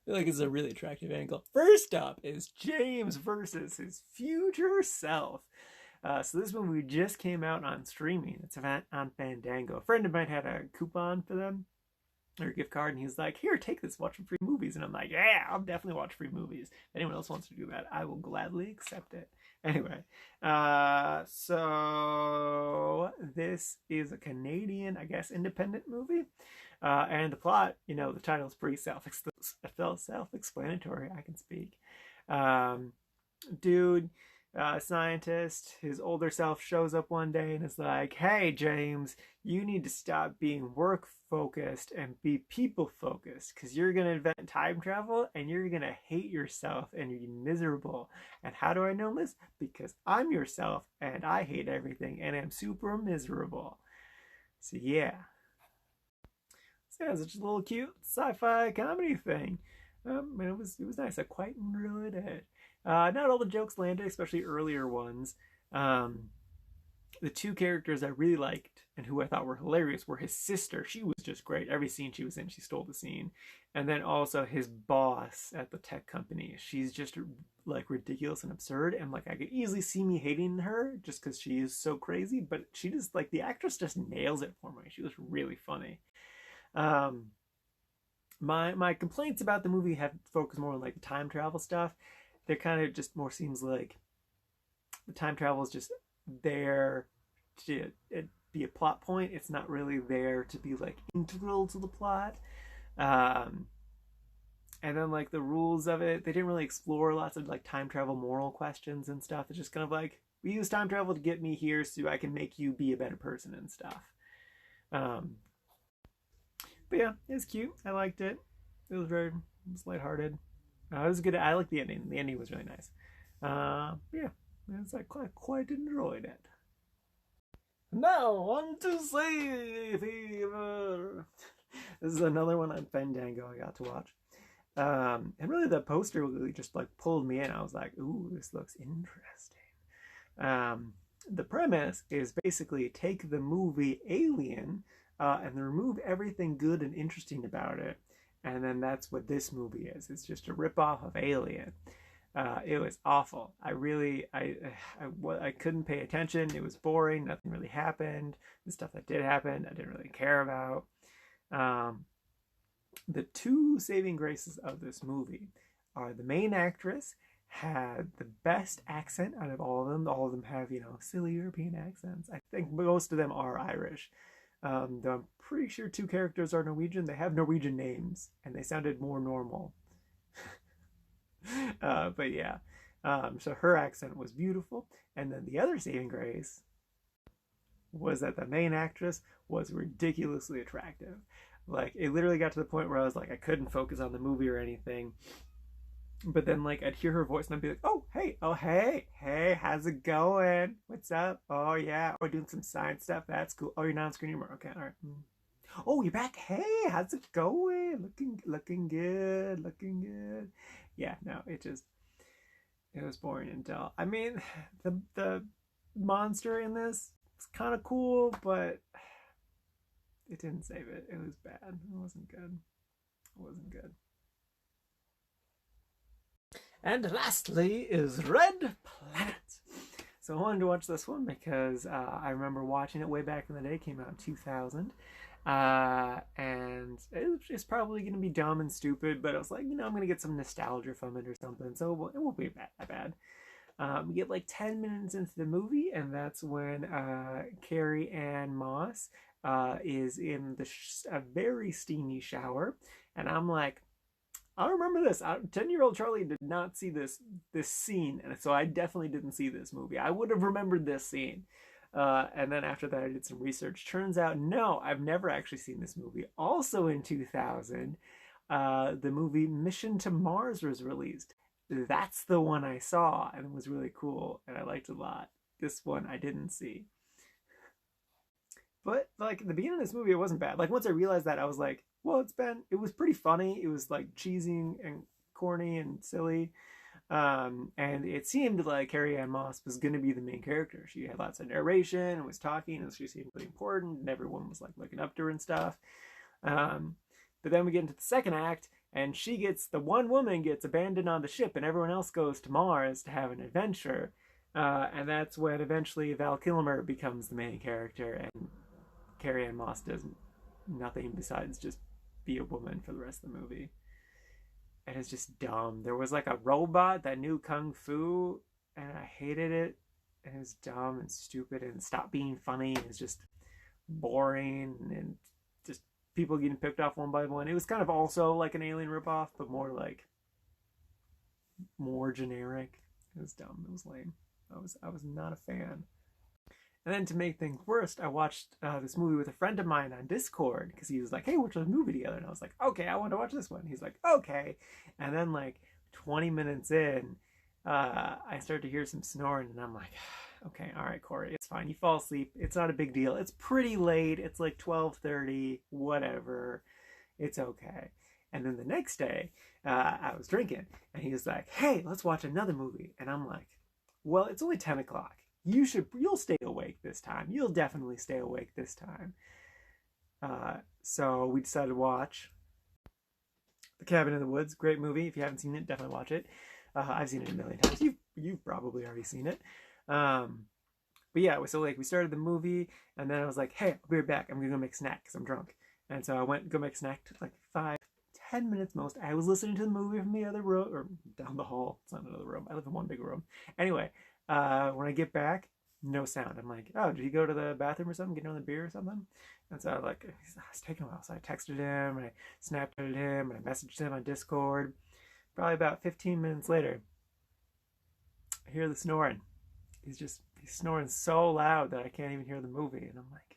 feel like it's a really attractive angle. First up is James versus his future self. So this movie just came out on streaming. It's on Fandango. A friend of mine had a coupon for them, or a gift card, and he's like, here, take this, watch some free movies. And I'm like, yeah, I'll definitely watch free movies. If anyone else wants to do that, I will gladly accept it. Anyway, so this is a Canadian, I guess, independent movie. And the plot, the title is pretty self-explanatory. I can speak. Dude, scientist, his older self shows up one day and is like, hey, James, you need to stop being work focused and be people focused, because you're going to invent time travel and you're going to hate yourself and you're miserable. And how do I know this? Because I'm yourself and I hate everything and I'm super miserable. So yeah. So yeah, it's just a little cute sci-fi comedy thing. And it was nice. I quite enjoyed it. Not all the jokes landed, especially earlier ones. The two characters I really liked and who I thought were hilarious were his sister. She was just great. Every scene she was in, she stole the scene. And then also his boss at the tech company. She's just like ridiculous and absurd. And like I could easily see me hating her just because she is so crazy. But she just like the actress just nails it for me. She was really funny. My complaints about the movie have focused more on like the time travel stuff. They're kind of just more seems like the time travel is just there to be a plot point. It's not really there to be like integral to the plot. And then like the rules of it, they didn't really explore lots of like time travel moral questions and stuff. It's just kind of like, we use time travel to get me here so I can make you be a better person and stuff. But yeah, it was cute. I liked it. It was lighthearted. It was good. I liked the ending. The ending was really nice. Yeah, it's like quite enjoyed it. Now on to Slave Fever. This is another one on Fandango I got to watch. And really the poster really just like pulled me in. I was like, ooh, this looks interesting. The premise is basically take the movie Alien and remove everything good and interesting about it. And then that's what this movie is. It's just a ripoff of Alien. It was awful. I couldn't pay attention. It was boring. Nothing really happened. The stuff that did happen, I didn't really care about. The two saving graces of this movie are the main actress had the best accent out of all of them. All of them have, silly European accents. I think most of them are Irish. Though I'm pretty sure two characters are Norwegian. They have Norwegian names, and they sounded more normal. But yeah, so her accent was beautiful. And then the other saving grace was that the main actress was ridiculously attractive. Like, it literally got to the point where I was like, I couldn't focus on the movie or anything. But then, like, I'd hear her voice and I'd be like, oh, hey, how's it going? What's up? Oh, yeah. Oh, doing some science stuff. That's cool. Oh, you're not on screen anymore. Okay, all right. Oh, you're back. Hey, how's it going? Looking good. Yeah, no, it was boring and dull. I mean, the monster in this is kind of cool, but it didn't save it. It was bad. It wasn't good. And lastly is Red Planet. So I wanted to watch this one because I remember watching it way back in the day. It came out in 2000. And it's probably going to be dumb and stupid, but I was like, I'm going to get some nostalgia from it or something. So it won't be that bad. We get like 10 minutes into the movie, and that's when Carrie-Anne Moss is in a very steamy shower. And I'm like, I remember this. 10-year-old Charlie did not see this scene, and so I definitely didn't see this movie. I would have remembered this scene. And then after that, I did some research. Turns out, no, I've never actually seen this movie. Also in 2000, the movie Mission to Mars was released. That's the one I saw, and it was really cool, and I liked it a lot. This one I didn't see. But like at the beginning of this movie, it wasn't bad. Like once I realized that, I was like, well, it was pretty funny. It was like cheesy and corny and silly. And it seemed like Carrie-Anne Moss was going to be the main character. She had lots of narration and was talking, and she seemed really important, and everyone was like looking up to her and stuff. But then we get into the second act, and the one woman gets abandoned on the ship, and everyone else goes to Mars to have an adventure. And that's when eventually Val Kilmer becomes the main character, and Carrie Ann Moss does nothing besides just be a woman for the rest of the movie. And it's just dumb. There was like a robot that knew kung fu, and I hated it. And it was dumb and stupid and stopped being funny. It was just boring and just people getting picked off one by one. It was kind of also like an Alien ripoff, but more generic. It was dumb. It was lame. I was not a fan. And then to make things worse, I watched this movie with a friend of mine on Discord because he was like, "Hey, watch a movie together," and I was like, "Okay, I want to watch this one." He's like, "Okay," and then like 20 minutes in, I start to hear some snoring, and I'm like, "Okay, all right, Corey, it's fine. You fall asleep. It's not a big deal. It's pretty late. It's like 12:30, whatever. It's okay." And then the next day, I was drinking, and he was like, "Hey, let's watch another movie," and I'm like, "Well, it's only 10 o'clock. You'll stay awake this time. You'll definitely stay awake this time." So we decided to watch The Cabin in the Woods. Great movie. If you haven't seen it, definitely watch it. I've seen it a million times. You've probably already seen it. But yeah, so like we started the movie, and then I was like, "Hey, I'll be right back. I'm gonna go make a snack because I'm drunk." And so I went to go make a snack. Took like 5-10 minutes most. I was listening to the movie from the other room or down the hall. It's not another room. I live in one big room. Anyway, when I get back, no sound. I'm like, "Oh, did he go to the bathroom or something? Get another beer or something?" And so I was taking a while. So I texted him, and I Snapchatted him, and I messaged him on Discord. Probably about 15 minutes later, I hear the snoring. He's snoring so loud that I can't even hear the movie. And I'm like,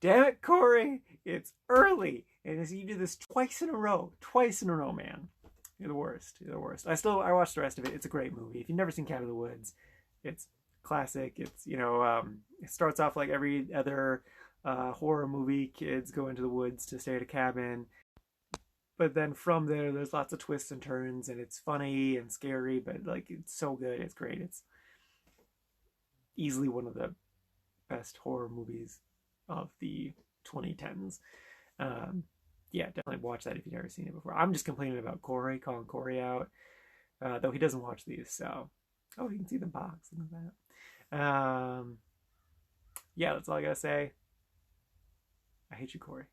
"Damn it, Corey, it's early." And as you do this twice in a row, man. You're the worst. You're the worst. I watched the rest of it. It's a great movie. If you've never seen Cabin in the Woods, it's classic. It's it starts off like every other horror movie. Kids go into the woods to stay at a cabin, but then from there's lots of twists and turns, and it's funny and scary. But like it's so good. It's great. It's easily one of the best horror movies of the 2010s. Yeah, definitely watch that if you've never seen it before. I'm just complaining about Corey, calling Corey out, though he doesn't watch these. So, oh, you can see the box. Look at that. Yeah, that's all I gotta say. I hate you, Corey.